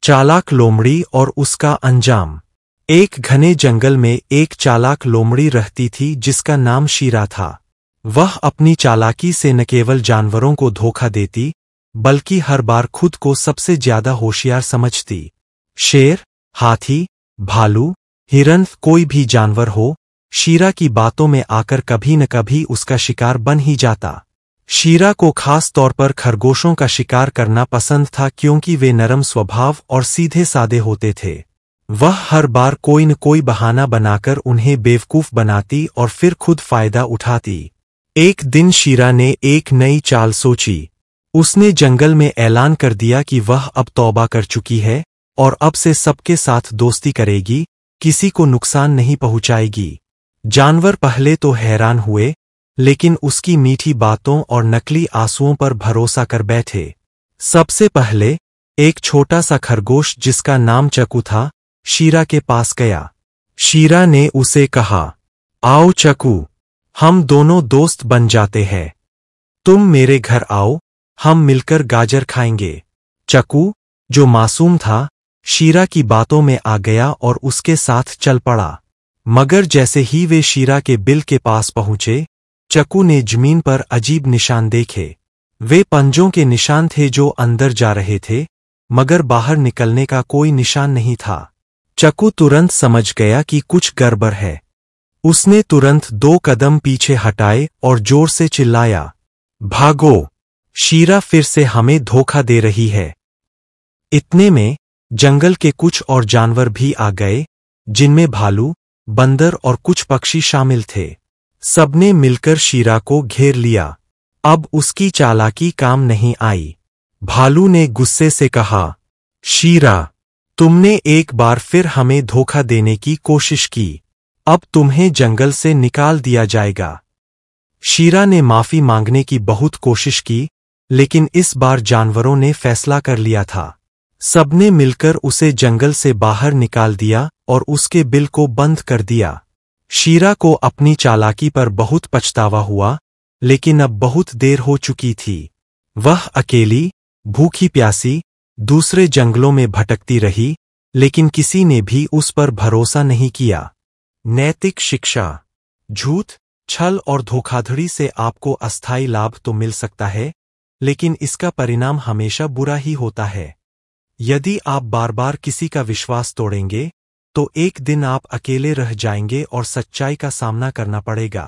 चालाक लोमड़ी और उसका अंजाम। एक घने जंगल में एक चालाक लोमड़ी रहती थी जिसका नाम शीरा था। वह अपनी चालाकी से न केवल जानवरों को धोखा देती बल्कि हर बार खुद को सबसे ज्यादा होशियार समझती। शेर, हाथी, भालू, हिरन, कोई भी जानवर हो, शीरा की बातों में आकर कभी न कभी उसका शिकार बन ही जाता। शीरा को खास तौर पर खरगोशों का शिकार करना पसंद था क्योंकि वे नरम स्वभाव और सीधे सादे होते थे। वह हर बार कोई न कोई बहाना बनाकर उन्हें बेवकूफ बनाती और फिर खुद फायदा उठाती। एक दिन शीरा ने एक नई चाल सोची। उसने जंगल में ऐलान कर दिया कि वह अब तौबा कर चुकी है और अब से सबके साथ दोस्ती करेगी, किसी को नुकसान नहीं पहुंचाएगी। जानवर पहले तो हैरान हुए, लेकिन उसकी मीठी बातों और नकली आंसुओं पर भरोसा कर बैठे। सबसे पहले एक छोटा सा खरगोश जिसका नाम चकू था, शीरा के पास गया। शीरा ने उसे कहा, आओ चकू, हम दोनों दोस्त बन जाते हैं। तुम मेरे घर आओ, हम मिलकर गाजर खाएंगे। चकू, जो मासूम था, शीरा की बातों में आ गया और उसके साथ चल पड़ा। मगर जैसे ही वे शीरा के बिल के पास पहुंचे, चकू ने जमीन पर अजीब निशान देखे। वे पंजों के निशान थे जो अंदर जा रहे थे, मगर बाहर निकलने का कोई निशान नहीं था। चकू तुरंत समझ गया कि कुछ गड़बड़ है। उसने तुरंत 2 कदम पीछे हटाए और जोर से चिल्लाया, भागो, शीरा फिर से हमें धोखा दे रही है। इतने में जंगल के कुछ और जानवर भी आ गए, जिनमें भालू, बंदर और कुछ पक्षी शामिल थे। सबने मिलकर शीरा को घेर लिया। अब उसकी चालाकी काम नहीं आई। भालू ने गुस्से से कहा, शीरा, तुमने एक बार फिर हमें धोखा देने की कोशिश की। अब तुम्हें जंगल से निकाल दिया जाएगा। शीरा ने माफी मांगने की बहुत कोशिश की, लेकिन इस बार जानवरों ने फैसला कर लिया था। सबने मिलकर उसे जंगल से बाहर निकाल दिया और उसके बिल को बंद कर दिया। शीरा को अपनी चालाकी पर बहुत पछतावा हुआ, लेकिन अब बहुत देर हो चुकी थी। वह अकेली, भूखी प्यासी, दूसरे जंगलों में भटकती रही, लेकिन किसी ने भी उस पर भरोसा नहीं किया। नैतिक शिक्षा। झूठ, छल और धोखाधड़ी से आपको अस्थायी लाभ तो मिल सकता है, लेकिन इसका परिणाम हमेशा बुरा ही होता है। यदि आप बार बार किसी का विश्वास तोड़ेंगे, तो एक दिन आप अकेले रह जाएंगे और सच्चाई का सामना करना पड़ेगा।